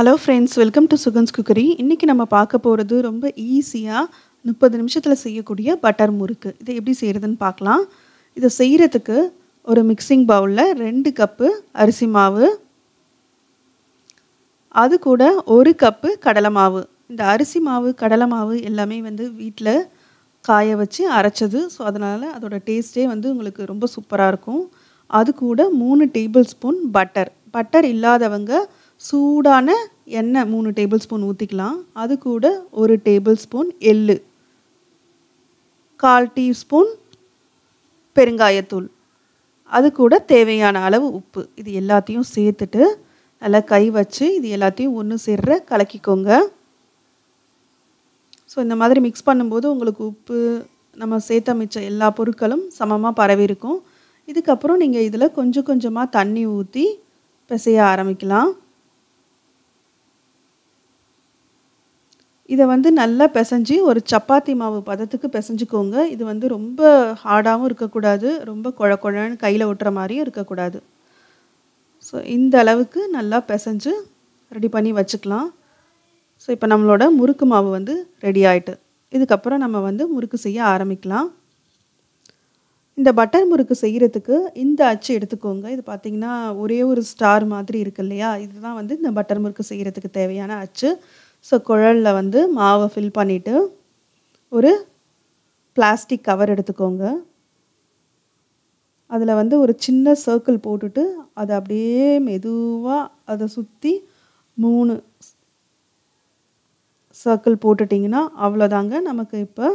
Hello friends, welcome to Sugans Cookery. இன்னைக்கு நம்ம பார்க்க போறது ரொம்ப ஈஸியா 30 நிமிஷத்துல செய்யக்கூடிய பட்டர் முறுக்கு. இதை எப்படி செய்யறதுன்னு பார்க்கலாம். இதை செய்யறதுக்கு ஒரு மிக்சிங் பவுல்ல 2 கப் அரிசி மாவு, அது கூட 1 கப் கடலை மாவு. இந்த அரிசி மாவு, கடலை மாவு எல்லாமே வீட்ல காய வச்சு அரைச்சது. சோ அதனால அதோட டேஸ்டே உங்களுக்கு ரொம்ப சூப்பரா இருக்கும். அது கூட 3 டேபிள் ஸ்பூன் பட்டர் இல்லாதவங்க சூடான எண்ணெய் 3 டேபிள் ஸ்பூன் ஊத்திக்கலாம். அது கூட 1 டேபிள் ஸ்பூன் எள்ளு, 1/4 டீஸ்பூன் பெருங்காயத்தூள், அது கூட தேவையான அளவு உப்பு. இது எல்லாத்தையும் சேர்த்துட்டு நல்லா கை வச்சு இது எல்லாத்தையும் ஒன்று சேர்ற கலக்கிக்கோங்க. ஸோ இந்த மாதிரி மிக்ஸ் பண்ணும்போது உங்களுக்கு உப்பு நம்ம சேர்த்த மிச்ச எல்லா பொருட்களும் சமமாக பரவி இருக்கும். இதுக்கப்புறம் நீங்கள் இதில் கொஞ்சம் கொஞ்சமாக தண்ணி ஊற்றி பிசைய ஆரம்பிக்கலாம். இதை நல்லா பிசைஞ்சு ஒரு சப்பாத்தி மாவு பதத்துக்கு பிசைஞ்சுக்கோங்க. இது ரொம்ப ஹார்டாகவும் இருக்கக்கூடாது, ரொம்ப குழன்னு கையில் ஒட்டுற மாதிரியும் இருக்கக்கூடாது. ஸோ இந்த அளவுக்கு நல்லா பிசைஞ்சு ரெடி பண்ணி வச்சுக்கலாம். ஸோ இப்போ நம்மளோட முறுக்கு மாவு ரெடி ஆயிட்டு. இதுக்கப்புறம் நம்ம முறுக்கு செய்ய ஆரம்பிக்கலாம். இந்த பட்டர் முறுக்கு செய்கிறதுக்கு இந்த அச்சு எடுத்துக்கோங்க. இது பார்த்தீங்கன்னா ஒரே ஒரு ஸ்டார் மாதிரி இருக்கு இல்லையா, இதுதான் இந்த பட்டர் முறுக்கு செய்கிறதுக்கு தேவையான அச்சு. ஸோ குழலில் மாவை ஃபில் பண்ணிவிட்டு ஒரு பிளாஸ்டிக் கவர் எடுத்துக்கோங்க. அதில் ஒரு சின்ன சர்க்கிள் போட்டுட்டு அதை அப்படியே மெதுவாக அதை சுற்றி 3 சர்க்கிள் போட்டுட்டிங்கன்னா அவ்வளோதாங்க, நமக்கு இப்போ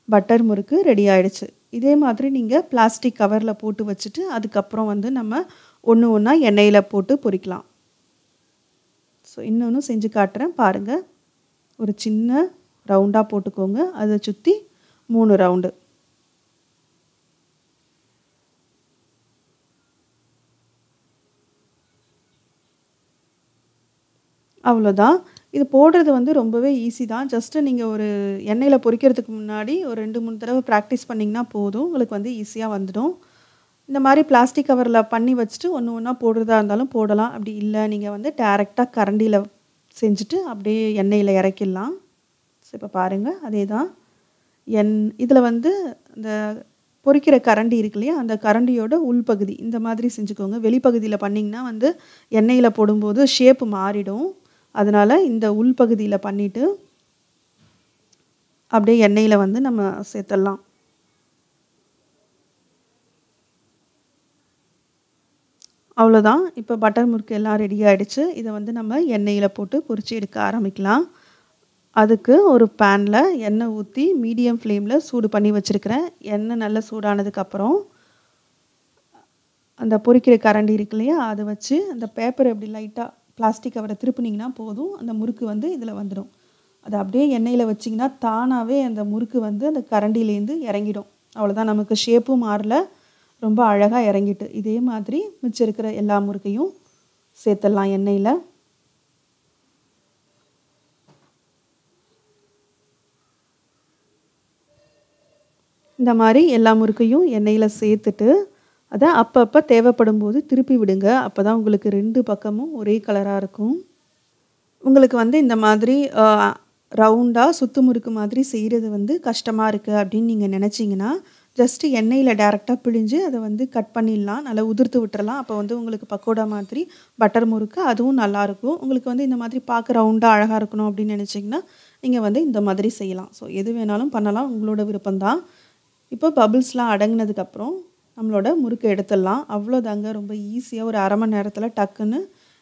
பட்டர் முறுக்கு ரெடி ஆயிடுச்சு. இதே மாதிரி நீங்கள் பிளாஸ்டிக் கவரில் போட்டு வச்சுட்டு அதுக்கப்புறம் நம்ம ஒன்று ஒன்றா எண்ணெயில் போட்டு பொரிக்கலாம். ஸோ இன்னொன்று செஞ்சு காட்டுறேன் பாருங்கள். ஒரு சின்ன ரவுண்டாக போட்டுக்கோங்க, அதை சுற்றி 3 ரவுண்டு. அவ்வளோதான். இது போடுறது ரொம்பவே ஈஸி தான். ஜஸ்ட்டு நீங்கள் ஒரு எண்ணெயில் பொரிக்கிறதுக்கு முன்னாடி ஒரு 2-3 தடவை ப்ராக்டிஸ் பண்ணிங்கன்னா போதும், உங்களுக்கு ஈஸியாக வந்துடும். இந்த மாதிரி பிளாஸ்டிக் கவரில் பண்ணி வச்சுட்டு ஒன்று ஒன்றா போடுறதா இருந்தாலும் போடலாம். அப்படி இல்லை நீங்கள் டேரெக்டாக கரண்டியில் செஞ்சுட்டு அப்படியே எண்ணெயில் இறக்கிடலாம். ஸோ இப்போ பாருங்கள், அதே தான் இதில் இந்த பொரிக்கிற கரண்டி இருக்கு இல்லையா, அந்த கரண்டியோட உள்பகுதி இந்த மாதிரி செஞ்சுக்கோங்க. வெளிப்பகுதியில் பண்ணிங்கன்னா எண்ணெயில் போடும்போது ஷேப்பு மாறிடும். அதனால் இந்த உள்பகுதியில் பண்ணிவிட்டு அப்படியே எண்ணெயில் நம்ம சேர்த்துடலாம். அவ்வளோதான். இப்போ பட்டர் முறுக்கு எல்லாம் ரெடி ஆகிடுச்சு. இதை நம்ம எண்ணெயில் போட்டு பொரிச்சு எடுக்க ஆரம்பிக்கலாம். அதுக்கு ஒரு பேனில் எண்ணெய் ஊற்றி மீடியம் ஃப்ளேமில் சூடு பண்ணி வச்சுருக்கிறேன். எண்ணெய் நல்லா சூடானதுக்கப்புறம் அந்த பொரிக்கிற கரண்டி இருக்கு இல்லையா, அதை வச்சு அந்த பேப்பரை எப்படி லைட்டாக பிளாஸ்டிக் கவரை திருப்பினீங்கன்னா போதும், அந்த முறுக்கு இதில் வந்துடும். அதை அப்படியே எண்ணெயில் வச்சிங்கன்னா தானாகவே அந்த முறுக்கு அந்த கரண்டிலேருந்து இறங்கிடும். அவ்வளோதான், நமக்கு ஷேப்பும் மாறல, ரொம்ப அழகாக இறங்கிட்டு. இதே மாதிரி மிச்சம் இருக்கிற எல்லா முறுக்கையும் சேர்த்துடலாம் எண்ணெயில். இந்த மாதிரி எல்லா முறுக்கையும் எண்ணெயில் சேர்த்துட்டு அதை அப்பப்போ தேவைப்படும் போது திருப்பி விடுங்க. அப்போ தான் உங்களுக்கு 2 பக்கமும் ஒரே கலராக இருக்கும். உங்களுக்கு இந்த மாதிரி ரவுண்டாக சுத்து முறுக்கு மாதிரி செய்கிறது கஷ்டமாக இருக்குது அப்படின்னு நீங்கள் நினச்சிங்கன்னா ஜஸ்ட்டு எண்ணெயில் டேரெக்டாக பிழிஞ்சு அதை கட் பண்ணிடலாம், நல்லா உதிர்த்து விட்டுறலாம். அப்போ உங்களுக்கு பக்கோடா மாதிரி பட்டர் முறுக்கு அதுவும் நல்லாயிருக்கும். உங்களுக்கு இந்த மாதிரி பார்க்க ரவுண்டாக அழகாக இருக்கணும் அப்படின்னு நினச்சிங்கன்னா நீங்கள் இந்த மாதிரி செய்யலாம். ஸோ எது வேணாலும் பண்ணலாம், உங்களோட விருப்பம்தான். இப்போ பபிள்ஸ்லாம் அடங்கினதுக்கப்புறம் நம்மளோட முறுக்கு எடுத்துடலாம். அவ்வளோதாங்க, ரொம்ப ஈஸியாக ஒரு 1/2 மணி நேரத்தில் டக்குன்னு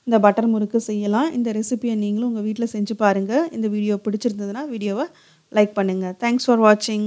இந்த பட்டர் முறுக்கு செய்யலாம். இந்த ரெசிபியை நீங்களும் உங்கள் வீட்டில் செஞ்சு பாருங்கள். இந்த வீடியோ பிடிச்சிருந்ததுன்னா வீடியோவை லைக் பண்ணுங்கள். தேங்க்ஸ் ஃபார் வாட்சிங்.